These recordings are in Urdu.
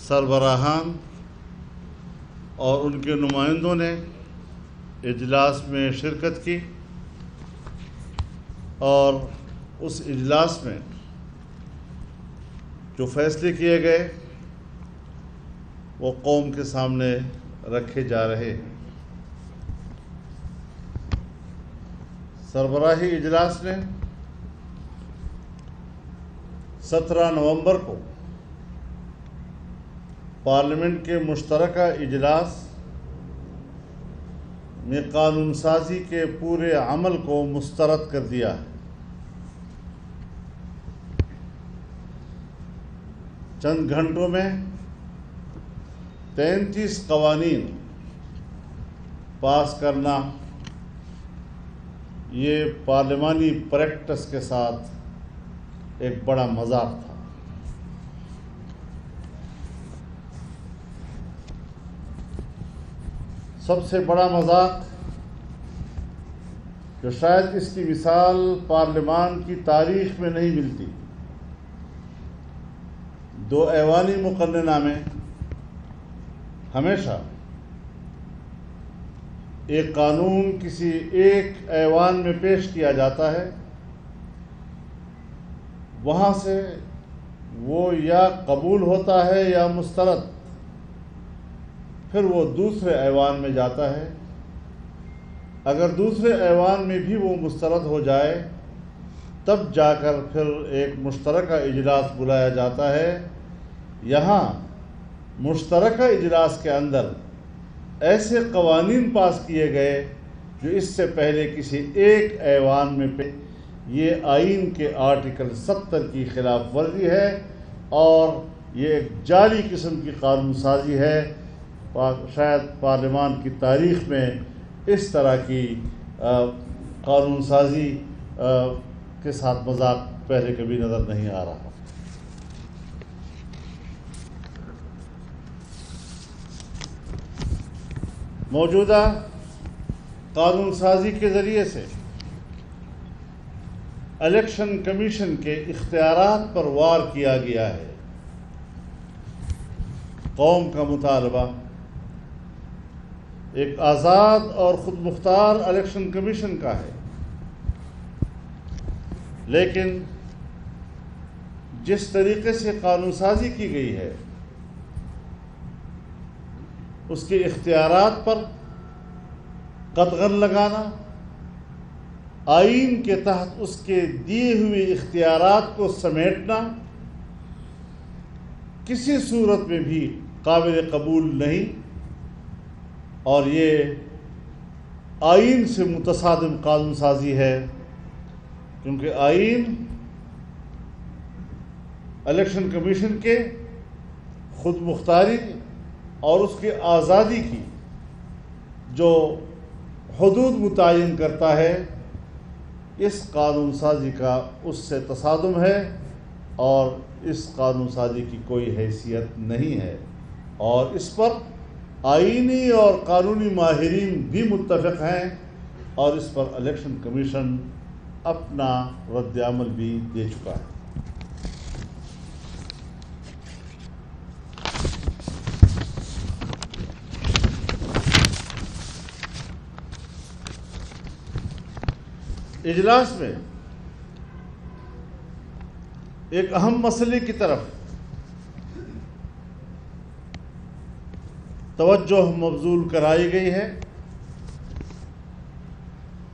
سربراہان اور ان کے نمائندوں نے اجلاس میں شرکت کی اور اس اجلاس میں جو فیصلے کیے گئے وہ قوم کے سامنے رکھے جا رہے ہیں۔ سربراہی اجلاس نے 17 نومبر کو پارلیمنٹ کے مشترکہ اجلاس میں قانون سازی کے پورے عمل کو مسترد کر دیا ہے۔ چند گھنٹوں میں 33 قوانین پاس کرنا یہ پارلیمانی پریکٹس کے ساتھ ایک بڑا مذاق تھا۔ سب سے بڑا مذاق جو شاید اس کی مثال پارلیمان کی تاریخ میں نہیں ملتی، 2 ایوانی مقننہ میں ہمیشہ ایک قانون کسی ایک ایوان میں پیش کیا جاتا ہے، وہاں سے وہ یا قبول ہوتا ہے یا مسترد، پھر وہ دوسرے ایوان میں جاتا ہے۔ اگر دوسرے ایوان میں بھی وہ مسترد ہو جائے تب جا کر پھر ایک مشترکہ اجلاس بلایا جاتا ہے۔ یہاں مشترکہ اجلاس کے اندر ایسے قوانین پاس کیے گئے جو اس سے پہلے کسی ایک ایوان میں یہ آئین کے آرٹیکل 70 کی خلاف ورزی ہے اور یہ ایک جعلی قسم کی قانون سازی ہے۔ شاید پارلیمان کی تاریخ میں اس طرح کی قانون سازی کے ساتھ مذاق پہلے کبھی نظر نہیں آ رہا۔ موجودہ قانون سازی کے ذریعے سے الیکشن کمیشن کے اختیارات پر وار کیا گیا ہے۔ قوم کا مطالبہ ایک آزاد اور خود مختار الیکشن کمیشن کا ہے، لیکن جس طریقے سے قانون سازی کی گئی ہے اس کے اختیارات پر قدغن لگانا، آئین کے تحت اس کے دیے ہوئے اختیارات کو سمیٹنا کسی صورت میں بھی قابل قبول نہیں، اور یہ آئین سے متصادم قانون سازی ہے، کیونکہ آئین الیکشن کمیشن کے خود مختاری اور اس کی آزادی کی جو حدود متعین کرتا ہے، اس قانون سازی کا اس سے تصادم ہے اور اس قانون سازی کی کوئی حیثیت نہیں ہے، اور اس پر آئینی اور قانونی ماہرین بھی متفق ہیں، اور اس پر الیکشن کمیشن اپنا رد عمل بھی دے چکا ہے۔ اجلاس میں ایک اہم مسئلے کی طرف توجہ مبذول کرائی گئی ہے۔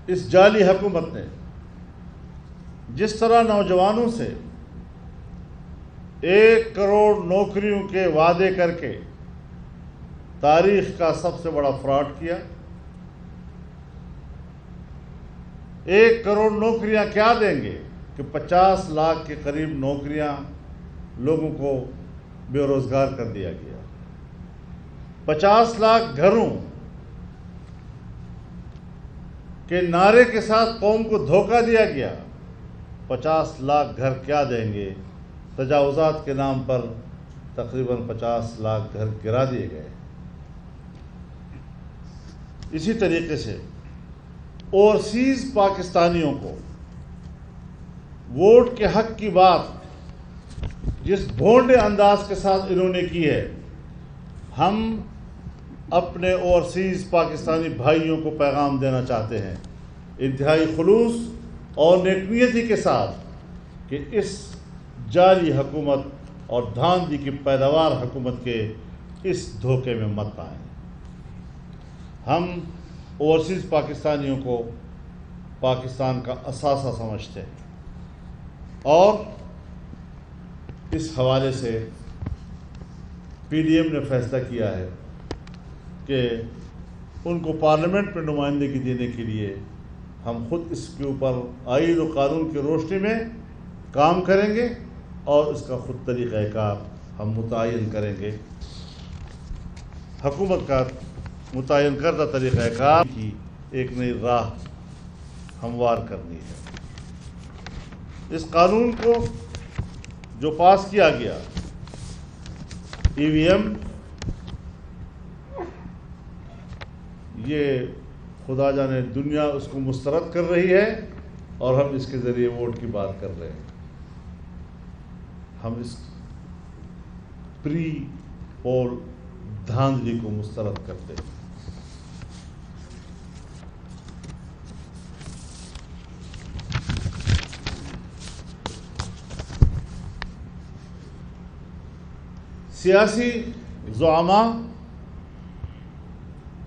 اس جعلی حکومت نے جس طرح نوجوانوں سے 1 کروڑ نوکریوں کے وعدے کر کے تاریخ کا سب سے بڑا فراڈ کیا، 1 کروڑ نوکریاں کیا دیں گے کہ 50 لاکھ کے قریب نوکریاں لوگوں کو بے روزگار کر دیا گیا، 50 لاکھ گھروں کے نعرے کے ساتھ قوم کو دھوکہ دیا گیا۔ 50 لاکھ گھر کیا دیں گے؟ تجاوزات کے نام پر تقریباً 50 لاکھ گھر گرا دیے گئے۔ اسی طریقے سے اوورسیز پاکستانیوں کو ووٹ کے حق کی بات جس بھونڈے انداز کے ساتھ انہوں نے کی ہے، ہم اپنے اوورسیز پاکستانی بھائیوں کو پیغام دینا چاہتے ہیں انتہائی خلوص اور نیکنیتی کے ساتھ کہ اس جعلی حکومت اور دھاندلی کی پیداوار حکومت کے اس دھوکے میں مت آئیں۔ ہم اوورسیز پاکستانیوں کو پاکستان کا اثاثہ سمجھتے ہیں، اور اس حوالے سے پی ڈی ایم نے فیصلہ کیا ہے کہ ان کو پارلیمنٹ میں نمائندگی دینے کے لیے ہم خود اس کے اوپر آئین و قانون کی روشنی میں کام کریں گے اور اس کا خود طریقہ کار ہم متعین کریں گے۔ حکومت کا متعین کردہ طریقہ کار کی ایک نئی راہ ہموار کرنی ہے۔ اس قانون کو جو پاس کیا گیا، ای وی ایم، یہ خدا جانے دنیا اس کو مسترد کر رہی ہے اور ہم اس کے ذریعے ووٹ کی بات کر رہے ہیں۔ ہم اس پری پول دھاندلی کو مسترد کرتے ہیں۔ سیاسی زعماء،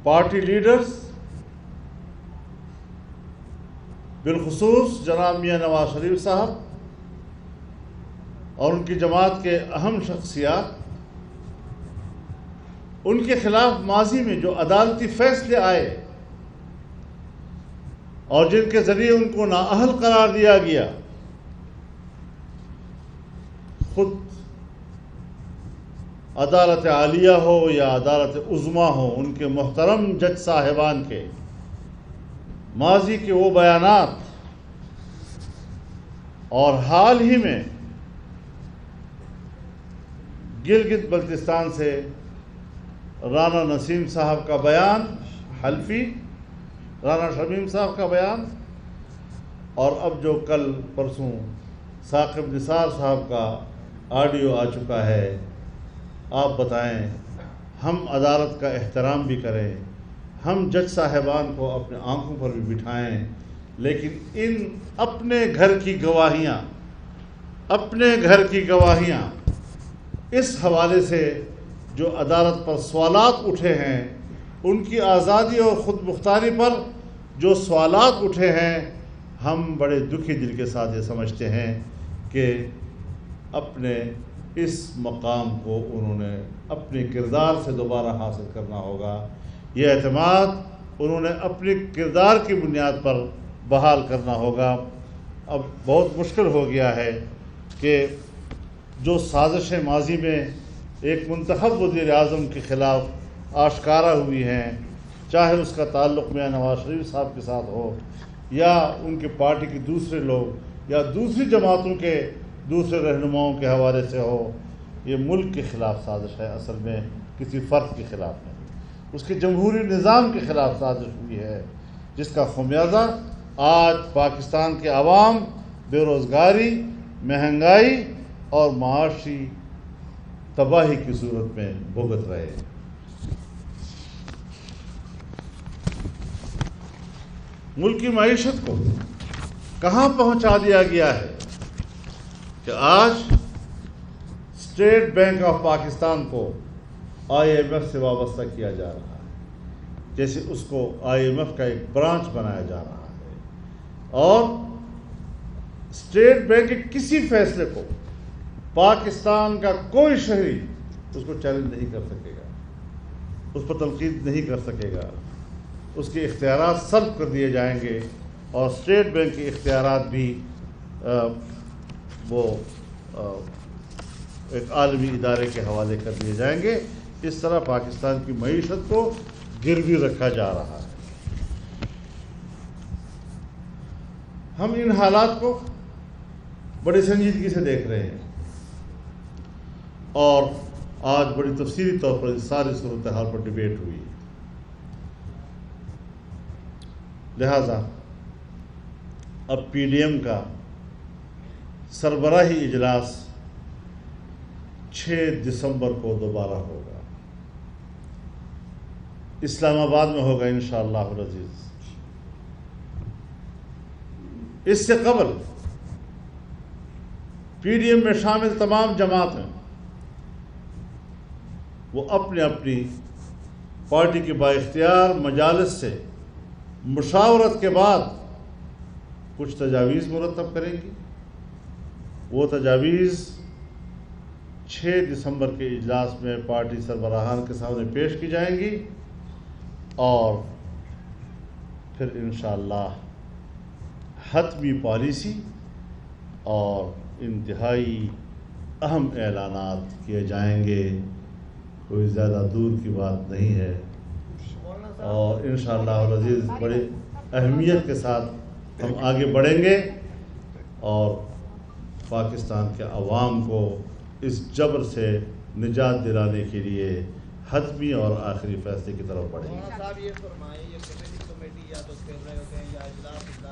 پارٹی لیڈرز، بالخصوص جناب میاں نواز شریف صاحب اور ان کی جماعت کے اہم شخصیات، ان کے خلاف ماضی میں جو عدالتی فیصلے آئے اور جن کے ذریعے ان کو نااہل قرار دیا گیا، خود عدالت عالیہ ہو یا عدالت عظمیٰ ہو، ان کے محترم جج صاحبان کے ماضی کے وہ بیانات اور حال ہی میں گلگت بلتستان سے رانا نسیم صاحب کا بیان حلفی، رانا شمیم صاحب کا بیان، اور اب جو کل پرسوں ثاقب نثار صاحب کا آڈیو آ چکا ہے، آپ بتائیں، ہم عدالت کا احترام بھی کریں، ہم جج صاحبان کو اپنے آنکھوں پر بھی بٹھائیں، لیکن ان اپنے گھر کی گواہیاں اس حوالے سے جو عدالت پر سوالات اٹھے ہیں، ان کی آزادی اور خود مختاری پر جو سوالات اٹھے ہیں، ہم بڑے دکھی دل کے ساتھ یہ سمجھتے ہیں کہ اپنے اس مقام کو انہوں نے اپنے کردار سے دوبارہ حاصل کرنا ہوگا۔ یہ اعتماد انہوں نے اپنے کردار کی بنیاد پر بحال کرنا ہوگا۔ اب بہت مشکل ہو گیا ہے کہ جو سازشیں ماضی میں ایک منتخب وزیر اعظم کے خلاف آشکارا ہوئی ہیں، چاہے اس کا تعلق میاں نواز شریف صاحب کے ساتھ ہو یا ان کے پارٹی کے دوسرے لوگ یا دوسری جماعتوں کے دوسرے رہنماؤں کے حوالے سے ہو، یہ ملک کے خلاف سازش ہے، اصل میں کسی فرد کے خلاف نہیں، اس کے جمہوری نظام کے خلاف سازش ہوئی ہے، جس کا خمیازہ آج پاکستان کے عوام بے روزگاری، مہنگائی اور معاشی تباہی کی صورت میں بھگت رہے ہیں۔ ملک کی معیشت کو کہاں پہنچا دیا گیا ہے کہ آج اسٹیٹ بینک آف پاکستان کو آئی ایم ایف سے وابستہ کیا جا رہا ہے، جیسے اس کو آئی ایم ایف کا ایک برانچ بنایا جا رہا ہے، اور اسٹیٹ بینک کے کسی فیصلے کو پاکستان کا کوئی شہری اس کو چیلنج نہیں کر سکے گا، اس پر تنقید نہیں کر سکے گا، اس کے اختیارات سلب کر دیے جائیں گے، اور اسٹیٹ بینک کے اختیارات بھی وہ ایک عالمی ادارے کے حوالے کر دیے جائیں گے۔ اس طرح پاکستان کی معیشت کو گروی رکھا جا رہا ہے۔ ہم ان حالات کو بڑی سنجیدگی سے دیکھ رہے ہیں، اور آج بڑی تفصیلی طور پر اس ساری صورتحال پر ڈیبیٹ ہوئی، لہذا اب پی ڈی ایم کا سربراہی اجلاس 6 دسمبر کو دوبارہ ہوگا، اسلام آباد میں ہوگا انشاءاللہ العزیز۔ اس سے قبل پی ڈی ایم میں شامل تمام جماعتیں وہ اپنے اپنی پارٹی کے بااختیار مجالس سے مشاورت کے بعد کچھ تجاویز مرتب کریں گی۔ وہ تجاویز 6 دسمبر کے اجلاس میں پارٹی سربراہان کے سامنے پیش کی جائیں گی، اور پھر انشاءاللہ حتمی پالیسی اور انتہائی اہم اعلانات کیے جائیں گے۔ کوئی زیادہ دور کی بات نہیں ہے، اور انشاءاللہ العزیز بڑی اہمیت کے ساتھ ہم آگے بڑھیں گے، اور پاکستان کے عوام کو اس جبر سے نجات دلانے کے لیے حتمی اور آخری فیصلے کی طرف بڑھیں گے۔ صاحب یہ فرمائیں، یہ کمیٹی یا تو کر رہے ہوتے ہیں یا اجلاس کر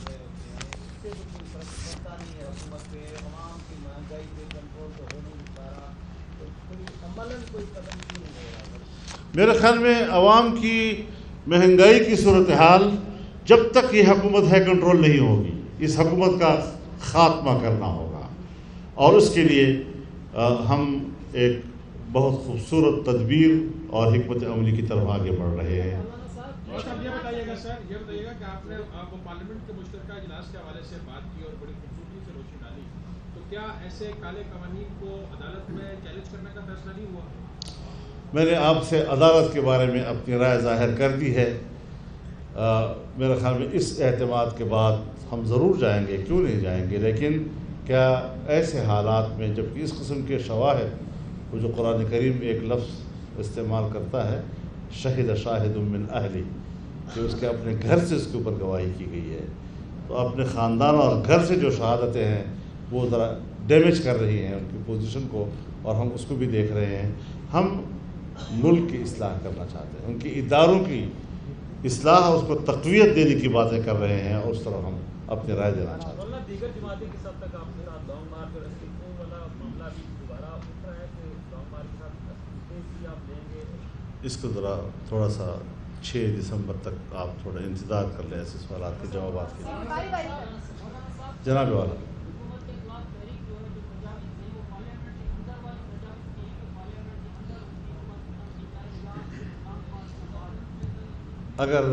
رہے ہوتے ہیں، اس سے کوئی فرق پڑتا نہیں ہے حکومت پہ، عوام کی مہنگائی پہ کنٹرول تو ہو نہیں پا رہا، تو کوئی عملاً کوئی قدم کیوں نہیں لے رہا؟ میرے خیال میں عوام کی مہنگائی کی صورتحال جب تک یہ حکومت ہے کنٹرول نہیں ہوگی۔ اس حکومت کا خاتمہ کرنا ہوگا، اور اس کے لیے ہم ایک بہت خوبصورت تدبیر اور حکمت عملی کی طرف آگے بڑھ رہے ہیں۔ یہ بتائیے گا سر، یہ بتائیے گا کہ آپ نے پارلیمنٹ کے مشترکہ اجلاس کے حوالے سے بات کی اور بڑی خوبصورتی سے روشنی ڈالی، تو کیا ایسے کالے قوانین کو عدالت میں چیلنج کرنے کا فیصلہ نہیں ہوا؟ میں نے آپ سے عدالت کے بارے میں اپنی رائے ظاہر کر دی ہے۔ میرے خیال میں اس اعتماد کے بعد ہم ضرور جائیں گے، کیوں نہیں جائیں گے، لیکن کیا ایسے حالات میں جبکہ اس قسم کے شواہد، وہ جو قرآن کریم ایک لفظ استعمال کرتا ہے شہد شاہد من اہلی، کہ اس کے اپنے گھر سے اس کے اوپر گواہی کی گئی ہے، تو اپنے خاندان اور گھر سے جو شہادتیں ہیں وہ ذرا ڈیمیج کر رہی ہیں ان کی پوزیشن کو، اور ہم اس کو بھی دیکھ رہے ہیں۔ ہم ملک کی اصلاح کرنا چاہتے ہیں، ان کی اداروں کی اصلاح، اس کو تقویت دینے کی باتیں کر رہے ہیں، اور اس طرح ہم اپنی رائے دینا چاہتے ہیں۔ دیگر جماعتیں کس حد تک آپ کے ساتھ لانگ مارچ اور استعفوں والا معاملہ بھی دوبارہ اٹھ رہا ہے کہ لانگ مارچ کے ساتھ استعفے بھی آپ لیں گے؟ اس کو ذرا تھوڑا سا 6 دسمبر تک آپ تھوڑا انتظار کر لیں ایسے سوالات کے جوابات کے لیے۔ جناب والا، اگر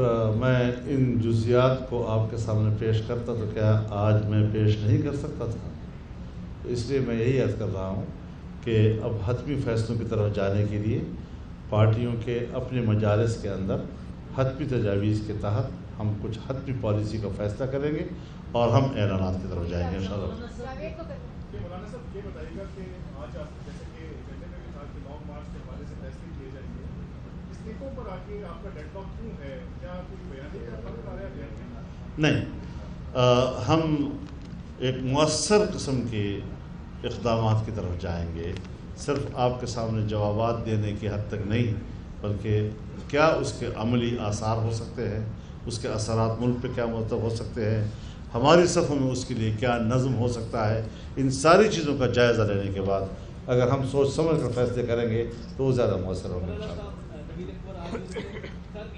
میں ان جزیات کو آپ کے سامنے پیش کرتا تو کیا آج میں پیش نہیں کر سکتا تھا؟ تو اس لیے میں یہی عرض کر رہا ہوں کہ اب حتمی فیصلوں کی طرف جانے کے لیے پارٹیوں کے اپنے مجالس کے اندر حتمی تجاویز کے تحت ہم کچھ حتمی پالیسی کا فیصلہ کریں گے، اور ہم اعلانات کی طرف جائیں گے انشاءاللہ۔ مولانا صاحب یہ بتائیے گا کہ آج آپ جیسے کہ ایجنڈے میں بھی تھا کہ لانگ مارچ کے حوالے سے فیصلے کیے جائیں گے، استعفوں پر آ کے آپ کا ڈیڈ لاک کیوں ہے؟ کیا کوئی بیان نہیں؟ ہم ایک مؤثر قسم کے اقدامات کی طرف جائیں گے، صرف آپ کے سامنے جوابات دینے کی حد تک نہیں، بلکہ کیا اس کے عملی آثار ہو سکتے ہیں، اس کے اثرات ملک پہ کیا مرتب ہو سکتے ہیں، ہماری صفوں میں اس کے لیے کیا نظم ہو سکتا ہے، ان ساری چیزوں کا جائزہ لینے کے بعد اگر ہم سوچ سمجھ کر فیصلے کریں گے تو وہ زیادہ مؤثر ہوں گے انشاءاللہ۔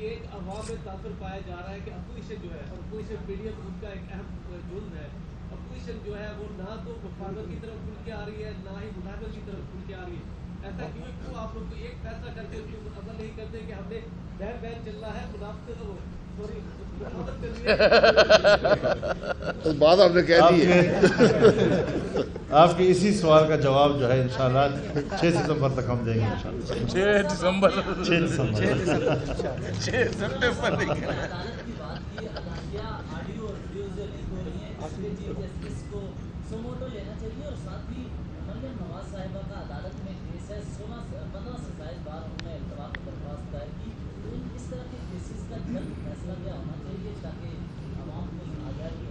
ایک عوام میں تاثر پایا جا رہا ہے کہ اپوزیشن جو ہے، اور اپوزیشن پی ڈی ایم ان کا ایک اہم جزو ہے، اپوزیشن جو ہے وہ نہ تو وفاقت کی طرف کھل کے آ رہی ہے، نہ ہی منافقت کی طرف کھل کے آ رہی ہے۔ ایسا کیوں آپ لوگ ایک فیصلہ کر کے اس کو عمل نہیں کرتے کہ ہم نے بہن چلنا ہے، منافقت بات آپ نے کہہ دی ہے۔ آپ کے اسی سوال کا جواب جو ہے انشاءاللہ 6 ستمبر تک ہم دیں گے انشاءاللہ۔ 6 دسمبر 6 دسمبر 6 سپٹمبر نہیں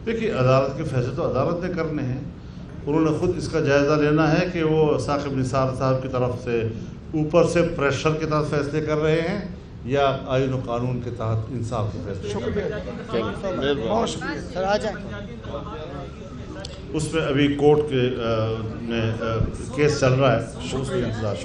دیکھیے، عدالت کے فیصلے تو عدالت نے کرنے ہیں، انہوں نے خود اس کا جائزہ لینا ہے کہ وہ ثاقب نثار صاحب کی طرف سے اوپر سے پریشر کے تحت فیصلے کر رہے ہیں یا آئین و قانون کے تحت انصاف کے فیصلے۔ بہت شکریہ سر، آ جائیں۔ اس میں ابھی کورٹ کے کیس چل رہا ہے، اس کے انتظار